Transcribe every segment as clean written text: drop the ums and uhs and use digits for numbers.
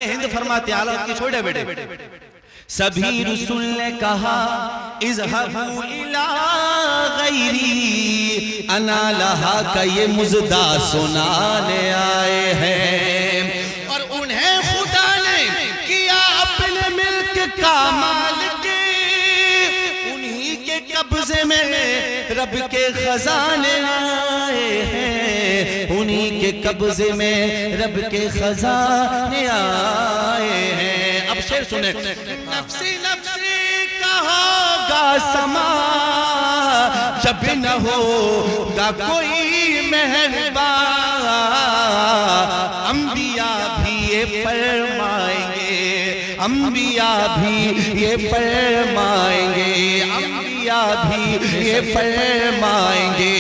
हिंद फरमाते आलम के छोटे बेटे सभी रसूल ने कहा इज़हबू इला गैरी अना लहा का ये मुजदा सुनाने आए हैं। और उन्हें खुदा ने किया अपने मिल्क का मालिक, उन्हीं के कब्जे में रब के खजाने आए हैं, उन्हीं के कब्जे में रब के खजाने आए हैं। अब शेर सुने, नफ्सी नफ्सी कहोगा समा जब न होगा कोई मेहरबान, अंबिया भी ये फरमाएंगे, अंबिया भी ये फरमाएंगे, अंबिया भी ये फरमाएंगे,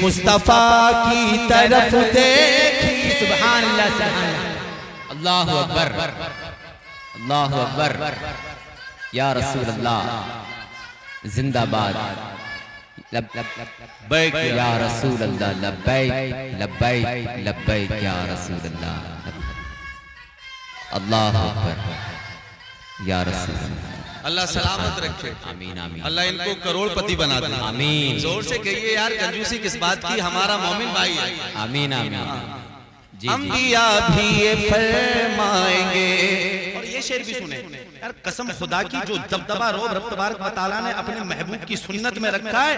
मुस्तफा की तरफ देखिए। सुभान अल्लाह, सुभान अल्लाह, अल्लाहु अकबर, अल्लाहु अकबर, या रसूल अल्लाह जिंदाबाद, लब्बैक या रसूल अल्लाह, लब्बैक लब्बैक लब्बैक या रसूल अल्लाह, अल्लाहु अकबर या रसूल अल्लाह। अल्लाह सलामत रखे, आमीन आमीन। अल्लाह इनको करोड़पति बना दे, आमीन। जोर से कहिए यार, कंजूसी किस बात की, हमारा मोमिन भाई है, आमीन आमीन। अंबिया भी ये फरमाएंगे। और ये शेर भी सुने यार, कसम खुदा की, जो दबदबा रोब रब तबारक व तआला ने अपने महबूब की सुन्नत में रखा है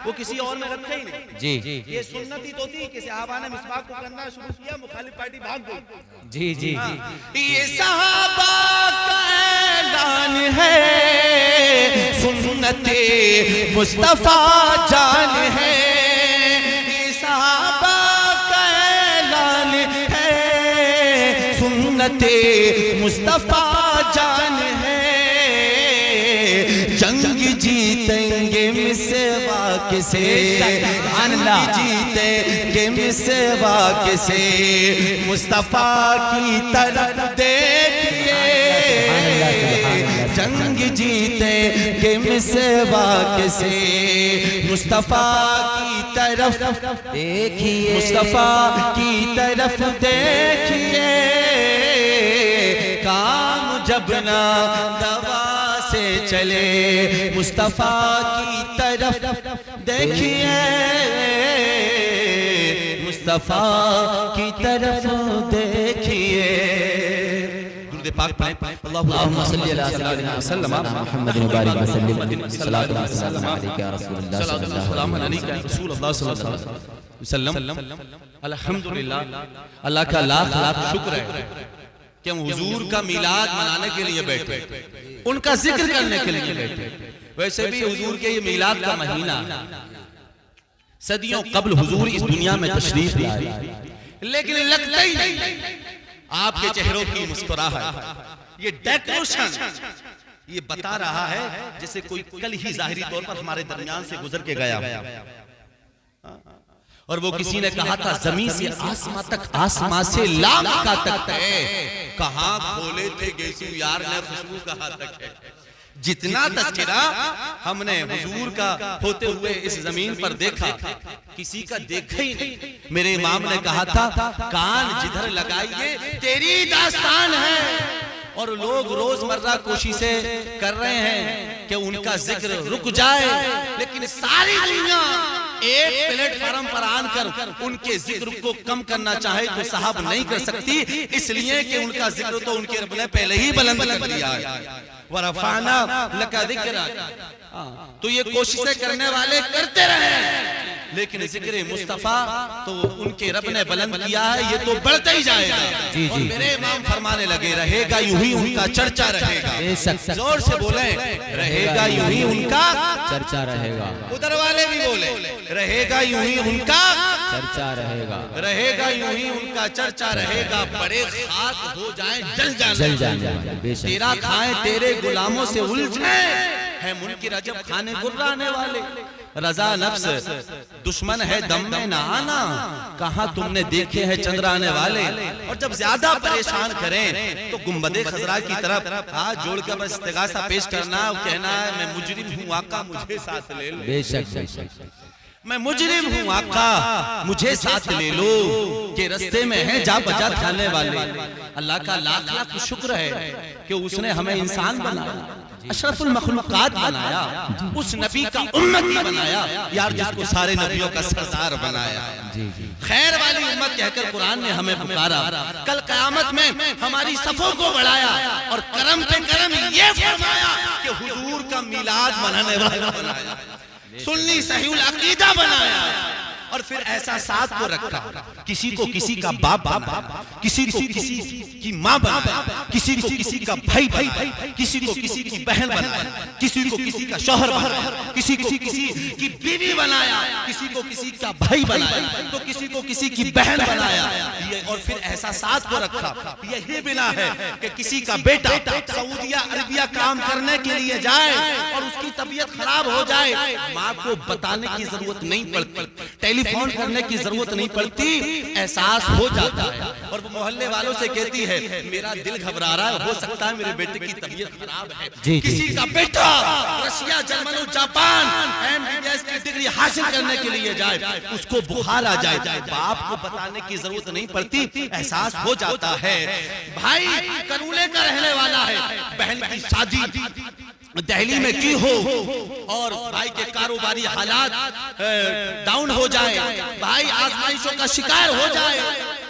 वो किसी और में रखा ही नहीं। जी, ये सुन्नत ही तो थी कि सहाबा ने मिसवाक को करना शुरू किया, मुखालिफ पार्टी भाग गई। जी जी, ये सहाबा का ऐलान है, सुन्नते मुस्तफा जान है, ये सहाबा सुन्नते मुस्तफा जान है, जंग जीतेंगे मिसवाक से, जंग जीतेंगे मिसवाक से, मुस्तफा की तरफ देखिए, जंग जीतेंगे मिसवाक से, मुस्तफा की तरफ देखिए, मुस्तफा की तरफ देखिए, काम जब ना दवा से चले, मुस्तफा की तरफ देखिए, मुस्तफा की तरफ देखिए। दुरूद पाक पढ़ें, अल्लाहुम्मा सल्ली अला सय्यिदिना मुहम्मद व बारिक व सल्लिम, सल्लल्लाहु अलैहि या रसूलल्लाह, सल्लल्लाहु अलैहि वसल्लम। अल्हम्दुलिल्लाह, अल्लाह का लाख लाख शुक्र है कि हम हुजूर का मिलाद मनाने के लिए बैठे, उनका जिक्र करने के लिए बैठे। वैसे भी हुजूर के ये मिलाद का महीना सदियों कब्ल हुजूर इस दुनिया में तशरीफ लाए, लेकिन लगता ही नहीं आपके चेहरों की मुस्कुराहट, ये डेकोरेशन ये बता रहा है जैसे कोई कल ही जाहिरी तौर पर हमारे दरमियान से गुजर के गया। और वो किसी ने कहा था, जमीन से आसमां तक, आसमां से लाम का तक है, कहां खोले थे गेसू यार ने खुशबू कहां तक है। जितना तस्करा हमने हुजूर का होते हुए इस जमीन पर देखा, किसी का देखा ही नहीं। मेरे इमाम ने कहा था, कान जिधर लगाइए तेरी दास्तान है। और लोग रोजमर्रा कोशिशें कर रहे हैं कि उनका जिक्र रुक जाए, लेकिन सारी दुनिया एक प्लेटफॉर्म पर आकर उनके जिक्र को कम करना चाहे तो साहब नहीं कर सकती, इसलिए कि उनका जिक्र तो उनके रब ने पहले ही बुलंद कर दिया है। वरफाना लका ज़िक्रा, तो ये कोशिशें करने वाले करते रहे, लेकिन जिक्र मुस्तफा तो उनके रब ने बुलंद किया है, ये तो बढ़ता ही जाएगा। जी जी, मेरे इमाम फरमाने लगे, रहेगा यूं ही उनका चर्चा रहेगा। जोर से बोले, रहेगा यूं ही उनका चर्चा रहेगा। उधर वाले भी बोले, रहेगा यूं ही उनका चर्चा रहेगा, रहेगा यूं ही उनका चर्चा रहेगा। बड़े खाक हो जाएं, जल जाएं, तेरा खाएं तेरे गुलामों से उलझे, है मुनकिर अजब खाने गुर्राने वाले। रजा नफ्स दुश्मन है दम में ना आना, कहां तुमने देखे हैं चंद्राने वाले। और जब ज्यादा परेशान करें तो गुंबदे खजरा की तरफ हाथ जोड़कर बस इस्तिगासा पेश करना, कहना है मैं मुजरिम हूं आका मुझे साथ ले लो। बेशक बेशक, मैं मुजरिम हूँ आका, मुझे साथ ले लो कि रास्ते में है जा बजा खाने वाले। अल्लाह का लाख लाख शुक्र है कि उसने हमें इंसान बनाया, अशरफुल मखलूकात बनाया, उस नबी का उम्मती बनाया यार, जिसको सारे नबियों का सरदार बनाया। खैर वाली उम्मत कहकर कुरान ने हमें पुकारा। कल क़यामत में हमारी सफों को बढ़ाया और करम पे करम ये फरमाया कि हुजूर का मिलाद मनाने वाला बनाया, सुन्नी सहीउल अकीदा बनाया। और फिर ऐसा साथ को रखा, किसी को किसी का बाप बनाया, किसी को किसी की माँ बनाया, किसी को किसी का भाई बनाया, किसी को किसी की बहन बनाया, किसी को किसी का शौहर बनाया, किसी को किसी की बीवी बनाया, किसी को किसी का भाई बनाया, तो किसी को किसी की बहन बनाया। और फिर ऐसा साथ को रखा, यही बिना है कि किसी का बेटा सऊदिया अरबिया काम करने के लिए जाए और उसकी तबीयत खराब हो जाए, माँ को बताने की जरूरत नहीं पड़ती, टेलीफोन करने की जरूरत नहीं पड़ती, एहसास हो जाता है। और वो मोहल्ले वालों से कहती है मेरा दिल घबरा रहा है, हो सकता है मेरे बेटे की तबीयत खराब है। किसी का बेटा रशिया, जर्मनी, जापान MBBS की डिग्री हासिल करने के लिए जाए, उसको बुखार आ जाए, बाप को बताने की जरूरत नहीं पड़ती, एहसास हो जाता है। भाई करूले का रहने वाला है, बहन की शादी दिल्ली में की हो और भाई के कारोबारी हालात डाउन हो जाए, भाई आजमाइशों का शिकार हो जाए,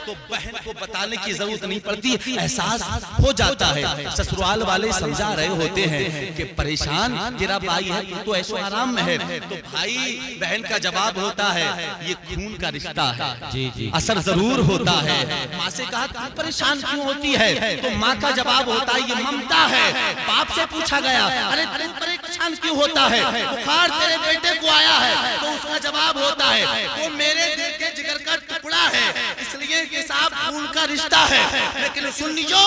तो बहन को बताने की जरूरत नहीं पड़ती, एहसास हो जाता है। ससुराल वाले समझा रहे होते हैं कि परेशान तेरा भाई है, तू तो ऐशो आराम में है, तो भाई बहन का जवाब होता है ये खून का रिश्ता है, जी असर जरूर होता है। माँ से कहा तू परेशान क्यों होती है, तो माँ का जवाब होता है ये ममता है। बाप से पूछा गया अरे तू परेशान क्यों होता है, बुखार तेरे बेटे को आया है, तो उसका जवाब होता है वो मेरे दिल के जिगर का टुकड़ा है, इसलिए कि साहब खून का रिश्ता है। लेकिन सुन लीजिए,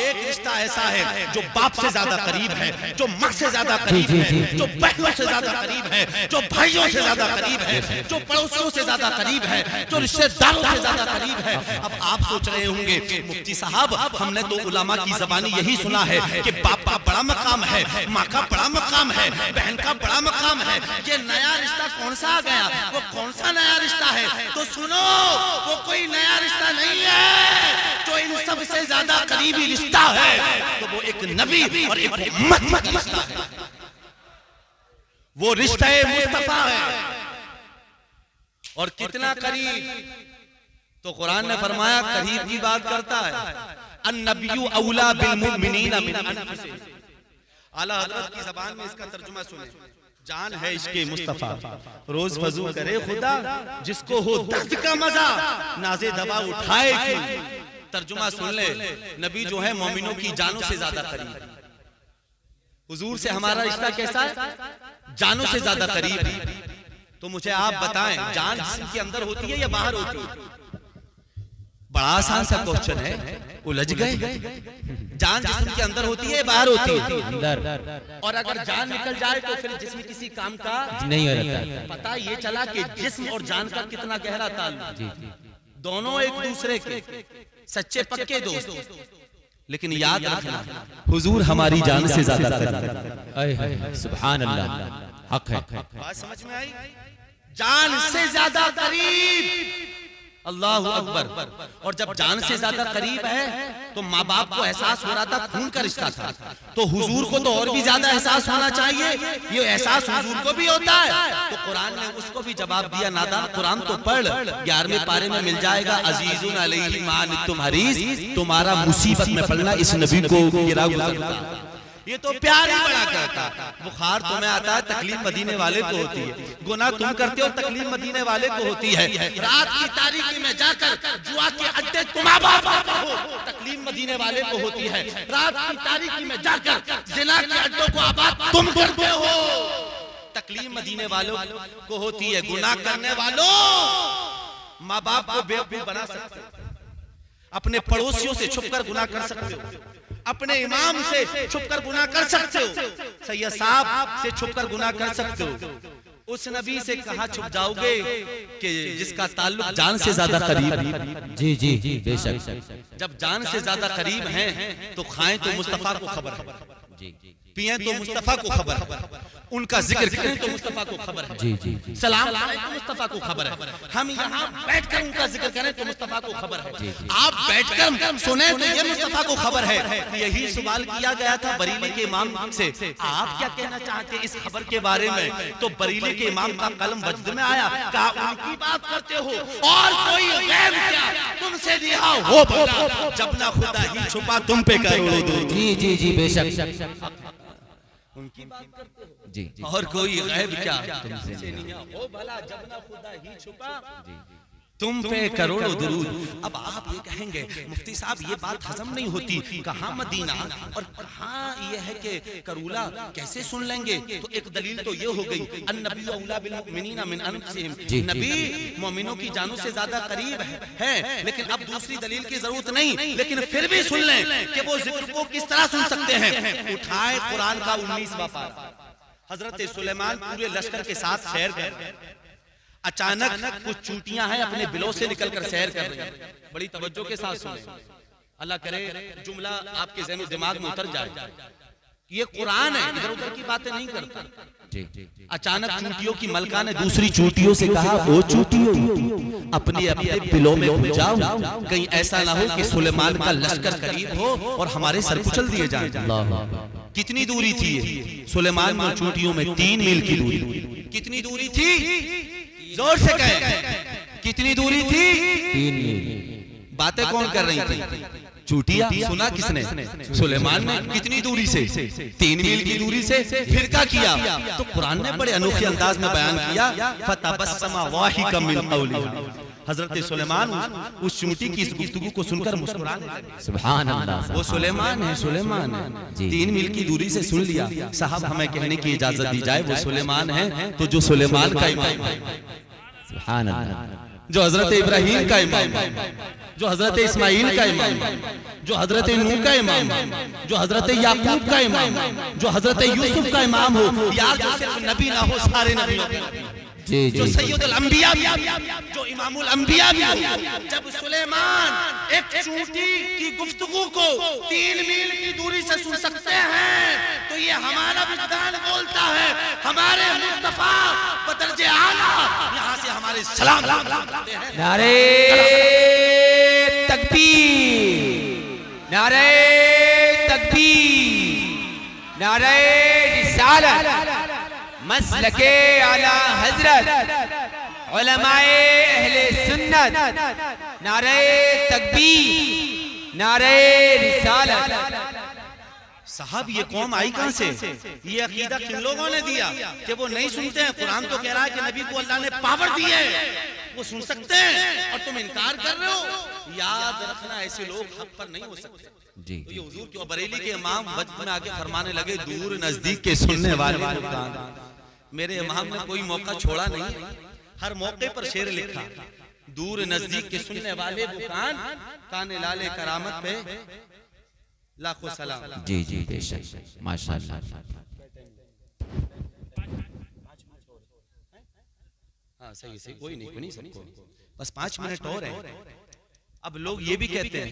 एक रिश्ता ऐसा है जो बाप से ज्यादा करीब है, जो माँ से ज्यादा करीब है, जो बहनों से ज्यादा करीब है, जो भाइयों से ज्यादा करीब है, जो पड़ोसियों से ज्यादा करीब है, जो रिश्तेदारों से ज्यादा करीब है। अब आप सोच रहे होंगे मुफ्ती साहब हमने तो उलमा की ज़बानी यही सुना है कि बाप का बड़ा मकाम है, माँ का बड़ा मकाम है, बहन का बड़ा मकाम है, ये नया रिश्ता कौन सा आ गया, वो कौन सा नया रिश्ता है? तो सुनो, वो कोई नया रिश्ता नहीं है, जो इन सब से ज्यादा करीबी रिश्ता है तो वो एक नबी और एक उम्मत का रिश्ता है, वो रिश्ता मुस्तफा है। और कितना करीब, तो कुरान ने फरमाया करीब की बात करता है, अन्नबिय्यु औला बिल मुमिनीना मिन अनफुसिहिम। आला हज़रत की ज़बान में इसका तर्जुमा सुने, जान है इसके मुस्तफा, रोज वजू करे खुदा, जिसको हो दर्द का मजा नाज़े दवा उठाए क्यों। तर्जुमा सुन ले, नबी जो है मोमिनों की जानों से ज्यादा करीब, हुजूर से हमारा रिश्ता कैसा है, जानों से ज्यादा करीब। तो मुझे आप बताएं, जान जिस्म के अंदर होती है या बाहर होती है? बड़ा आसान सा क्वेश्चन है, उलझ गए। जान जिस्म के अंदर होती है बाहर होती है? अंदर। और अगर जान निकल जाए तो फिर जिस्म किसी काम का नहीं रहता। पता ये चला कि जिस्म और जान का कितना गहरा ताल्लुक, दोनों एक दूसरे के सच्चे पक्के दोस्त। लेकिन याद रखना हुजूर हमारी जान से ज्यादा, सुभान अल्लाह, हक है। बात समझ में आई? जान से ज्यादा करीब, अल्लाह अकबर। और जब जान से ज्यादा करीब है तो माँ बाप को एहसास हो रहा था खून का रिश्ता था, तो हुजूर को तो और भी ज्यादा एहसास होना चाहिए, ये एहसास हुजूर को भी होता है। तो कुरान ने उसको भी जवाब दिया, नादान कुरान तो पढ़, 11वें पारे में मिल जाएगा, अजीजुन अलैहि मा अनित्तुम हरीस, तुम्हारा मुसीबत में पड़ना इस नबी को गिरा गुजरता। ये तो प्यार ही बड़ा करता। बुखार तुम्हें आता है, तकलीफ मदीने वाले को होती है, गुनाह तुम करते हो, तकलीफ मदीने वाले को होती है। रात की तारीकी में जाकर जुआ के अड्डे तुम आबाद हो, तकलीफ मदीने वाले को होती है। रात की तारीकी में जाकर जिना के अड्डों को आबाद तुम करते हो, तकलीफ मदीने वालों को होती है। गुनाह करने वालों माँ बाप को बेवकूफ बना सकते हो, अपने पड़ोसियों से छुपकर गुनाह कर सकते हो, अपने इमाम से छुपकर गुनाह कर सकते हो, सैयद साहब से छुपकर गुनाह कर सकते हो। उस नबी से कहाँ छुप जाओगे कि जिसका ताल्लुक जान से ज्यादा करीब। जी जी जी बेशक, जब जान से ज्यादा करीब हैं तो खाएं तो मुस्तफा को खबर है। जी जी। पिए तो मुस्तफा को खबर है, उनका जिक्र करें तो मुस्तफा को खबर है, जी जी सलाम पढ़ें तो मुस्तफा को खबर है, हम यहाँ बैठकर उनका जिक्र करें तो मुस्तफा को खबर है, आप बैठकर सुने तो ये मुस्तफा को खबर है। यही सवाल किया गया था बरेली के इमाम से, आप क्या कहना चाहते हैं इस खबर के बारे में? तो बरेली के इमाम का कलम वजद में आया, कहा उनकी बात करते हो और कोई गैर क्या तुमसे रिहा हो बता, जब ना खुदा ही छुपा तुम पे करोड़ों दूर। जी जी जी बेशक उनकी बात करते हो जी, और कोई गैब क्या तुमसे नहीं हो भला, जब ना खुदा ही छुपा तुम पे करोड़ों दुरूद। अब आप ये कहेंगे मुफ्ती साहब ये बात हजम नहीं होती, कहाँ मदीना और कहाँ ये है कि करूला कैसे सुन लेंगे? तो एक दलील तो ये हो गई अन्नबी औला बिल मुमिनीना मिन अनफुसिहिम, नबी मोमिनों की जानों से ज्यादा करीब है। लेकिन अब दूसरी दलील की जरूरत नहीं, लेकिन फिर भी सुन लें कि वो जिक्र को किस तरह सुन सकते हैं। उठाए कुरान का 19वां पारा, हजरत सुलेमान पूरे लश्कर के साथ सैर कर रहे हैं, अचानक कुछ चूटियां हैं अपने बिलों से निकलकर सैर कर रही हैं। बड़ी तवज्जो के साथ सुने, अल्लाह करे जुमला आपके ज़हन दिमाग में उतर जाए। ये कुरान है, इधर उधर की बातें नहीं करता। अचानक चूटियों की मलका ने दूसरी चूटियों से कहा, ओ चूटियों अपने अपने बिलों में घुस जाओ, कहीं ऐसा ना हो कि सुलेमान का लश्कर करीब हो और हमारे सर कुचल दिए जाएं। कितनी दूरी थी ये? सुलेमान में चूटियों में 3 मील की दूरी। कितनी दूरी थी? जोर से कहें, कितनी दूरी थी? 3 मील। बातें कौन कर रही थी? चूटिया। सुना किसने? सुलेमान ने। कितनी दूरी से? 3 मील की दूरी से। फिर क्या किया? तो कुरान ने बड़े अनोखे अंदाज में बयान किया, फतबस्समा वाहिका मिन कौलिहा, हजरत सुलेमान उस चूंटी की इस गुफ्तगू को सुनकर मुस्कुराने लगे। सुभान अल्लाह। वो सुलेमान है, सुलेमान है। 3 मील की दूरी से सुन लिया। साहब हमें कहने की इजाजत दी जाए, वो सुलेमान है तो जो सुलेमान का इमाम है, सुभान अल्लाह, जो हजरत इब्राहीम का इमाम है, जो हजरत इस्माइल का इमाम है, जो हजरत नूह का इमाम है, जो हजरत याकूब का इमाम है, जो हजरत यूसुफ का इमाम हो, यार जो सिर्फ नबी ना हो सारे नबियों का, जो सैयदुल अंबिया भी, जो इमामुल अंबिया भी हो। जब सुलेमान एक चूंटी की गुफ्तगू को 3 मील की दूरी से सुन सकते हैं, तो ये हमारा विज्ञान बोलता है, हमारे मुस्तफा बदरजे आला यहाँ से हमारे सलाम करते हैं। नारे तकबीर, नारे तकबीर, नारे रिसालत, मसलके आला हजरत, उलमाए अहले सुन्नत, नारे तकबीर, नारे रिसालत। साहब ये कौम आई कहां से? ये अकीदा किन लोगों ने दिया कि वो नहीं सुनते हैं? कुरान तो कह रहा है कि नबी को अल्लाह ने पावर दी है, वो सुन सकते हैं और तुम इनकार कर रहे हो। याद रखना ऐसे लोग हक पर नहीं हो सकते। जी तो ये हुजूर के बरेली के इमाम वक्त में आगे फरमाने लगे, दूर नजदीक के सुनने वाले मेरे इमाम ने कोई मौका छोड़ा नहीं, हर मौके पर शेर लिखा, दूर नजदीक के सुनने वाले बुकान काने लाले करामत पे लाखों सलाम। जी जी बेशक माशाअल्लाह। हाँ सही सही, कोई नहीं सबको बस 5 मिनट और है। अब लोग ये भी कहते हैं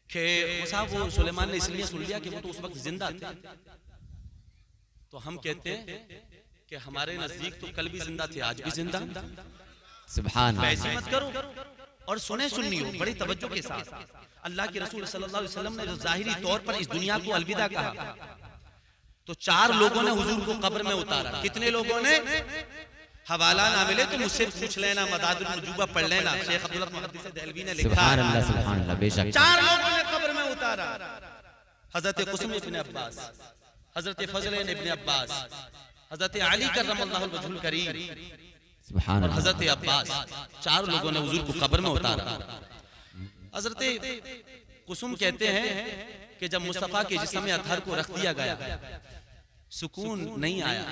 कि साहब वो सुलेमान ने इसलिए सुन लिया कि वो तो उस वक्त जिंदा थे। तो हम कहते हैं कि हमारे नजदीक तो कल भी जिंदा थे, आज भी जिंदा। सुभान अल्लाह। ऐसी मत करो और सुने सुननी हो बड़ी तवज्जो के साथ। अल्लाह के रसूल सल्लल्लाहु अलैहि वसल्लम ने जो जाहिरी तौर पर इस दुनिया को अलविदा कहा, तो 4 लोगों ने हुजूर को कब्र में उतारा। कितने लोगों ने? हवाला ना मिले तो मुझसे पूछ लेना, मदादुल नुजूबा पढ़ लेना, शेख अब्दुल्लाह मुहद्दिस देहलवी ने लिखा। सुभान अल्लाह, सुभान अल्लाह बेशक। 4 लोगों ने कब्र में उतारा, हजरत कुसुम इब्न अब्बास, हजरत फजल इब्न अब्बास, हजरत अली करमल्लाहु वजहुल करीम, सुभान और अल्लाह। हजरत अब्बास। 4 लोगों ने हुजूर को कब्र में उतारा। हजरत कुसुम कहते हैं कि जब मुस्तफा के जिस्म अतहर को रख दिया गया, सुकून नहीं आया,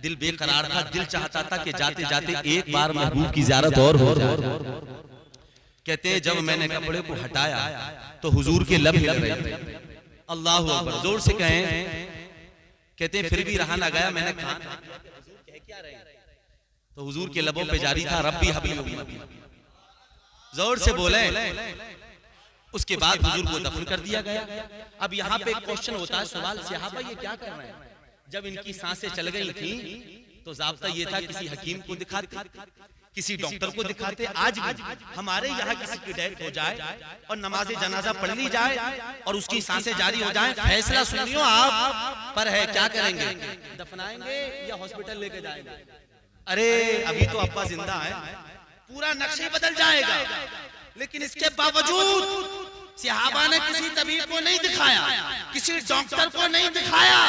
दिल बेकरार था, दिल चाहता था कि जाते जाते एक बार महबूब की ज़ियारत और हो जाए। कहते हैं जब मैंने कपड़े को हटाया तो हुजूर के लब हिल रहे थे। अल्लाह अकबर, जोर से कहें। कहते हैं फिर भी रहा ना गया, मैंने कहा क्या रहे, तो हुजूर के लबों पे जारी था, रब्बी हबली उम्मती। जोर से बोले, उसके बाद हुजूर को दफन कर दिया गया। अब यहाँ पे एक क्वेश्चन होता है, सवाल, सहाबा ये क्या कर रहे हैं? जब इनकी सांसें चल गई थी तो ज़ाब्ता ये था किसी हकीम को दिखाते, किसी डॉक्टर को दिखाते। आज भी हमारे यहाँ किसी की डेथ हो जाए और नमाज जनाजा पढ़ ली जाए और उसकी सांसें जारी हो जाए, फैसला सुनियो आप पर है, क्या करेंगे? दफनाएंगे या हॉस्पिटल लेके जाएंगे? अरे अभी तो अब्बा जिंदा है, पूरा नक्शा बदल जाएगा। लेकिन इसके बावजूद सहाबा ने किसी तबीब को नहीं दिखाया, किसी डॉक्टर को नहीं दिखाया।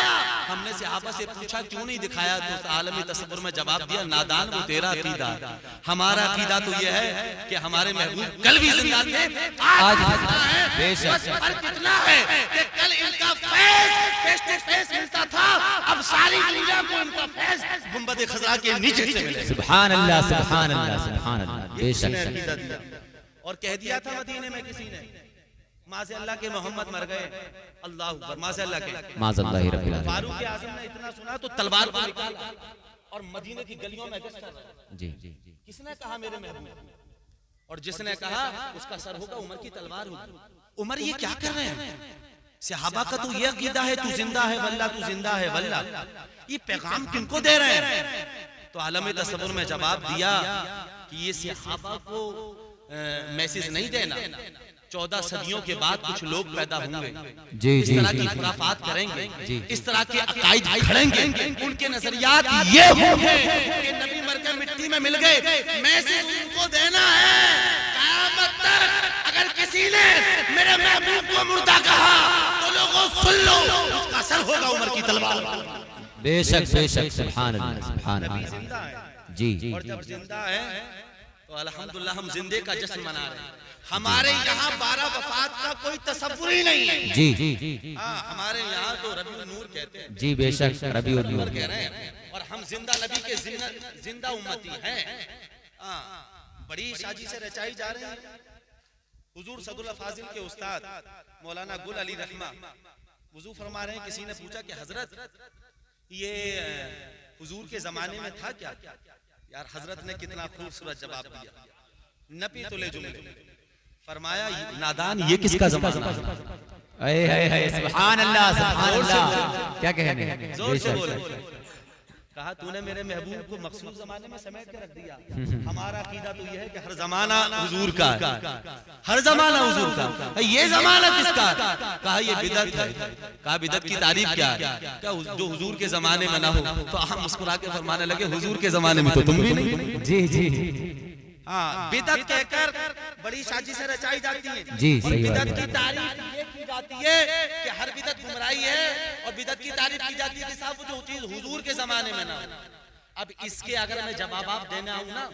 हमने सहाबा से पूछा क्यों नहीं दिखाया, तो आलमी तसव्वुर में जवाब दिया, नादान वो तेरा अकीदा, हमारा अकीदा तो ये है कि हमारे महबूब कल भी जिंदा थे, आज है। बस फर्क इतना है कि कल इनका फेस टू फेस मिलता था, अब सारी दुनिया को इनका फेस गुंबद खज़रा के नीचे से मिले। सुभान अल्लाह, सुभान अल्लाह, सुभान अल्लाह। बेशक। और कह दिया था मदीने में किसी ने, माज़ अल्लाह के मोहम्मद मर गए, अल्लाह अकबर, माज़ अल्लाह के, माज़ अल्लाह रब्बिल आलमीन। फारूक आज़म ने इतना सुना तो तलवार को निकाला और मदीने की गलियों में गश्त कर रहा। जी। किसने कहा मेरे महबूब? और जिसने कहा उसका सर होगा, उमर की तलवार होगी। उमर ये क्या कर रहे हैं? सहाबा का तो ये अकीदा है, तू जिंदा है वल्ला, तू जिंदा है वल्ला। ये पैगाम किनको दे रहे हैं? तो आलम तसव्वुर में जवाब दिया कि ये सहाबा को मैसेज नहीं देना, 14 सदियों के बाद कुछ लोग पैदा होंगे, इस तरह की खुराफात करेंगे, इस तरह के अकाइद खड़ेंगे, उनके नजरियात ये होंगे कि नबी मरकर मिट्टी में मिल गए, मैसेज उनको देना है। क़यामत तक अगर किसी ने मेरे महबूब को मुर्दा कहा तो लोगों सुन लो, उसका असर होगा उमर की तलवार। बेशक बेशक, सुभान अल्लाह, सुभान अल्लाह। जी। और जब जिंदा है तो अल्हम्दुलिल्लाह हम जिंदे का जश्न मना रहे हैं। हमारे यहाँ 12 वफात का कोई तसव्वुर ही नहीं है। जी। हाँ, हमारे यहाँ तो रबीउन नूर कहते हैं। जी बेशक, रबीउन नूर कह रहे हैं। और हम जिंदा नबी के जिंदा उम्मती हैं। बड़ी शाजी से रचाई जा रही है। हुजूर सदुल फाजिल के उस्ताद मौलाना गुल अली रहमा वुजू फरमा रहे हैं। किसी ने पूछा कि हजरत ये हुजूर के जमाने में था क्या? यार हजरत ने कितना खूबसूरत जवाब दिया, नबी तुले जुमले फरमाया, नादान ये किसका जमाना है? सुभान अल्लाह, सुभान अल्लाह। क्या कहने हैं? जोर से बोलो। कहा तूने मेरे महबूब को मखसूस जमाने में समेट के रख दिया। हमारा अकीदा तो ये है कि हर जमाना हुजूर का है, हर जमाना हुजूर का। ये जमाना किसका? कहा ये बिदअत है। कहा बिदअत की तारीफ क्या है? क्या जो हुजूर के जमाने में ना हो? तो हम मुस्कुरा के फरमाने लगे, हुजूर के जमाने में तो तुम भी नहीं। जी। हाँ, बिदअत कहकर बड़ी साजिश से रचाई जाती है। जी, और सही बिदअत बात की है। तारीफ ये की जाती है कि हर बिदअत गुमराही है, और बिदअत की तारीफ की जाती है कि साहब जो चीज हुजूर के जमाने में ना हो। अब इसके अगर मैं जवाब आप देने आऊं ना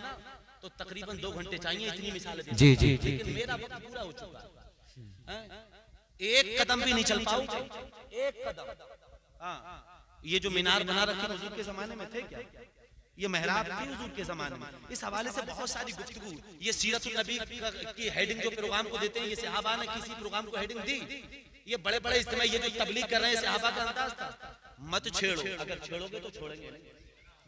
तो तकरीबन 2 घंटे चाहिए, इतनी मिसालें देता हूं। जी। लेकिन मेरा वक्त पूरा हो चुका है, एक कदम भी नहीं चल पाऊं, एक कदम। हाँ, ये जो मीनार बना रखे हुजूर के जमाने में थे क्या? ये मेहराब थी हुजूर के जमाने में। इस हवाले से बहुत सारी गुफ्तगू, ये सीरतुन नबी की हेडिंग जो प्रोग्राम को देते हैं, ये सहाबा ने किसी प्रोग्राम को हेडिंग दी। ये बड़े बड़े इज्तिमा, ये जो तबलीग कर रहे हैं, सहाबा का अंदाज था, मत छेड़ो, अगर छेड़ोगे तो छोड़ेंगे नहीं।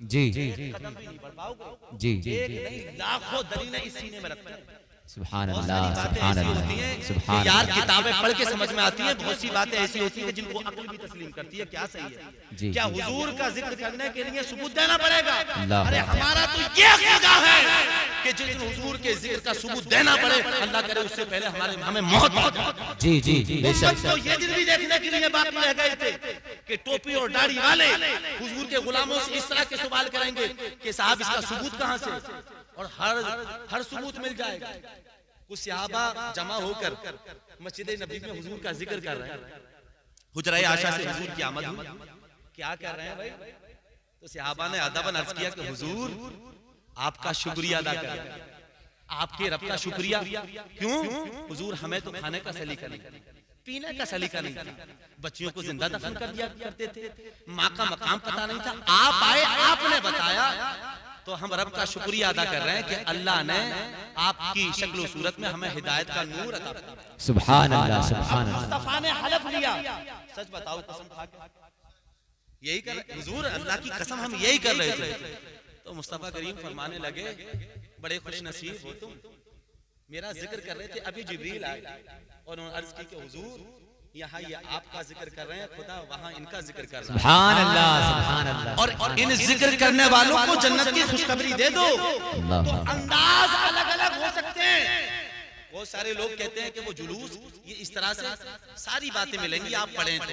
जी। कदम भी नहीं बढ़ पाओगे। जी। एक नहीं लाखों दलीलें इस सीने में रखते हैं। सुभान अल्लाह, सुभान अल्लाह, सुभान यार अल्लाह। किताबें पढ़ के समझ में आती है, बहुत सी बातें ऐसी होती है जिनको अक्ल भी तस्लीम करती है। क्या सही है? जी। क्या हुजूर का जिक्र करने के लिए सबूत देना पड़ेगा? अल्लाह। अरे हमारा तो ये अकीदा है कि जिस दिन हुजूर के जिक्र का सबूत देना पड़े, अल्लाह करे उससे पहले हमें मौत आ जाए। जी। बेशक। तो ये दिन भी देखने के लिए बाकी रह गए थे कि टोपी और दाढ़ी वाले हुजूर के गुलामों से इस तरह के सवाल करेंगे कि साहब इसका सबूत कहां से? और हर सबूत मिल जाएगा। कुछ सहाबा जमा होकर मस्जिद नबी में हुजूर का जिक्र कर रहे हैं। हुजरा आशा से हुजूर की आमद हुई। क्या कर रहे हैं भाई? तो सहाबा ने अदबन अर्ज किया कि हुजूर आपका शुक्रिया अदा करें, आपके रब का शुक्रिया। क्यों? हुजूर हमें तो खाने का सलीका नहीं, पीने का सलीका नहीं था, बच्चियों को जिंदा दफन कर दिया करते थे, माँ का मकाम पता नहीं था। आप आए, आपने बताया, तो हम रब का शुक्रिया अदा कर रहे हैं कि अल्लाह ने आपकी शक्ल सूरत में हमें हिदायत का नूर अता किया। सुभान अल्लाह, सुभान अल्लाह। मुस्तफा ने हलफ लिया, सच बताओ कसम खा के यही कर रहे हुजूर, अल्लाह की कसम हम यही कर रहे थे। तो मुस्तफा करीम फरमाने लगे, बड़े खुश नसीब हो तुम, मेरा जिक्र कर रहे थे, अभी जिब्रील आए और उन्होंने अर्ज की कि हुजूर यहाँ ये आपका जिक्र कर रहे हैं, खुदा वहाँ इनका जिक्र कर रहा है। सुभान अल्लाह, सुभान अल्लाह। और इन जिक्र करने वालों को जन्नत की खुशखबरी दे दो। तो अंदाज अलग अलग हो सकते हैं। बहुत सारे लोग कहते हैं कि वो जुलूस ये इस तरह से सारी बातें मिलेंगी, आप पढ़ें तो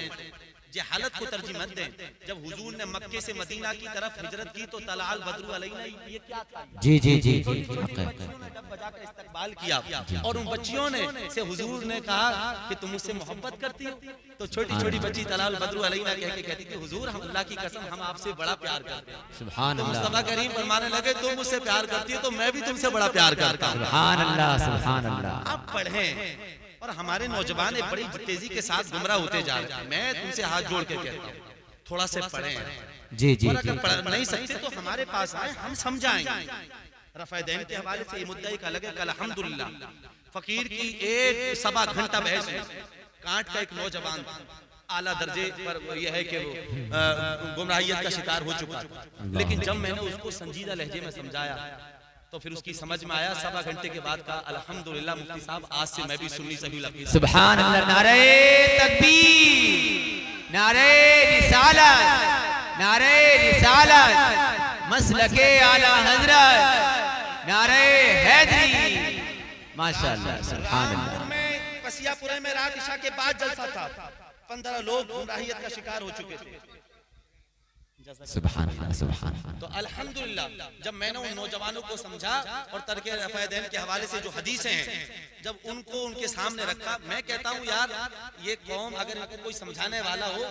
ये हालत को तरजीह मत दें। जब हुजूर ने मक्के से मदीना की तरफ हिजरत की तो तलाल बदरू अलैना, ये क्या था? जी जी जी जी, डब बजाकर इस्तकबाल किया और उन बच्चियों ने से हुजूर ने कहा कि तुम मुझसे मोहब्बत करती हो? तो छोटी छोटी बच्ची तलाल बदरू अलैना कह के कहती कि हुजूर हम अल्लाह की कसम हम आपसे बड़ा प्यार करते हैं। सुभान तो अल्लाह, मुस्तफा करीम फरमाने लगे तुम मुझसे प्यार करती हो तो मैं भी तुमसे बड़ा प्यार करता हूँ। सुभान अल्लाह, सुभान अल्लाह। आप पढ़ें। और हमारे नौजवान बड़ी तेजी के साथ गुमराह होते जा रहे हैं। मैं तुमसे हाथ जोड़ के कहता हूँ थोड़ा से पढ़ें। जी जी और जी, अगर पढ़ नहीं सकते तो हमारे पास आए, हम समझाएंगे। रफ़ायदैन के हवाले से ये मुद्दा एक अलग है। कल अल्हम्दुलिल्लाह फकीर की एक सवा घंटा बहस हुई। कांट का एक नौजवान आला दर्जे पर यह है कि वो गुमराहियत का शिकार हो चुका था, लेकिन जब मैंने उसको संजीदा लहजे में समझाया तो फिर उसकी समझ में आया। सवा घंटे के बाद कहा अल्हम्दुलिल्लाह मुफ्ती साहब आज से मैं भी सुन्नी सही लगती। सुभान अल्लाह। नारे तकबीर, नारे रिसालत, नारे रिसालत, मसलके आला हजरत, नारे हैदरी, माशाअल्लाह, सुभान अल्लाह। में पसियापुरे में रात इशा के बाद जलसा था। 15 लोग गुमराहियत का शिकार हो चुके थे। सुभान अल्लाह, सुभान अल्लाह। तो अल्हम्दुलिल्लाह जब मैंने उन नौजवानों को समझा और तरके रफ़ायदैन के हवाले से जो हदीसें हैं जब उनको उनके सामने रखा, मैं कहता हूँ यार ये कौम अगर इनको कोई समझाने वाला हो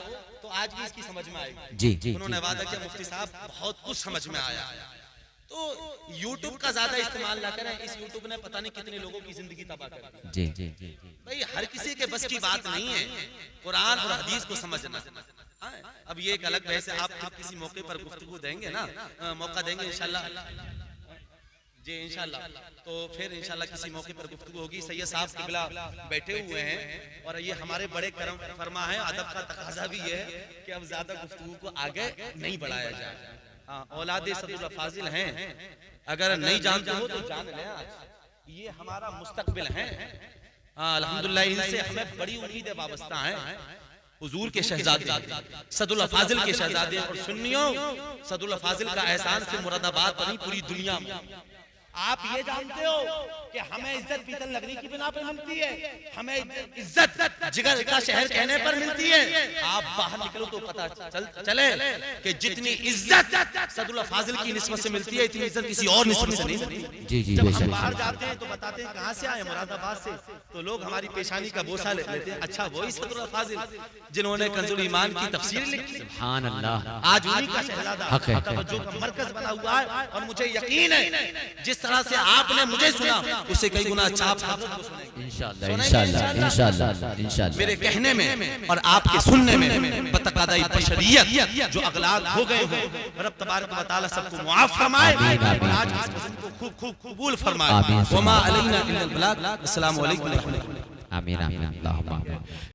तो आज भी इसकी समझ में आएगी। जी जी, उन्होंने वादा किया मुफ्ती साहब बहुत कुछ समझ में आया। तो यूट्यूब का ज्यादा इस्तेमाल ना करें। इस यूट्यूब ने पता नहीं कितने लोगों की जिंदगी तबाह कर दी। जी जी जी, भाई हर किसी के बस की बात नहीं है कुरान और हदीस को समझना। हाँ, अब ये एक अलग बहस है। आप किसी मौके पर गुफ्तगू देंगे ना, मौका देंगे इंशाल्लाह जी, इंशाल्लाह तो फिर इंशाल्लाह किसी मौके पर गुफ्तगू होगी। सैयद साहब किबला बैठे हुए हैं और ये हमारे बड़े करम फरमा है। अदब का तकाजा भी है कि अब ज्यादा गुफ्तगू को आगे नहीं बढ़ाया जाए। हाँ, औलादे सदुल फाजिल हैं, अगर नहीं जानते हो तो जान लें। आज ये हमारा मुस्तकबिल है। अल्हम्दुलिल्लाह इनसे हमें बड़ी उम्मीदें वाबस्ता हैं। हुजूर के शहजादे सदुल फाजिल के शहजादे और सुन्नियों सदुल फाजिल का एहसान से मुरादाबाद पर नहीं पूरी दुनिया में। आप ये जानते हो कि हमें इज्जत पीतल नगरी की बिना पर मिलती है, हमें इज्जत जिगर का शहर कहने पर मिलती है। आप बाहर निकलो तो पता चले कि जितनी इज्जत सदुल फाजिल की निस्बत से मिलती है इतनी इज्जत किसी और निस्बत से नहीं मिलती। जी जी, जब हम बाहर जाते हैं तो बताते हैं कहाँ से आए, मुरादाबाद से, तो लोग हमारी पेशानी का बोसा ले लेते हैं। अच्छा वही सदुल फाजिल जिन्होंने कंजुल ईमान की तफसीर लिखी। सुभान अल्लाह। आज उन्हीं का शहजादा तवज्जो का मरकज बना हुआ है। और मुझे यकीन है जिस तरह से आपने मुझे सुना उससे कई गुना अच्छा आप इंशाअल्लाह, इंशाअल्लाह, इंशाअल्लाह, इंशाअल्लाह। मेरे कहने में और आपके सुनने में बतकादाई बशरियत जो अगलात हो गए हो, रब तबारक व तआला सबको मुआफ फरमाए और आज इस मजलिस को खूब खूब कबूल फरमाए। वमा अलैना इल्लल बलाग। अस्सलामु अलैकुम व रहमतुल्लाह। आमीन आमीन, अल्लाहुम्मा आमीन।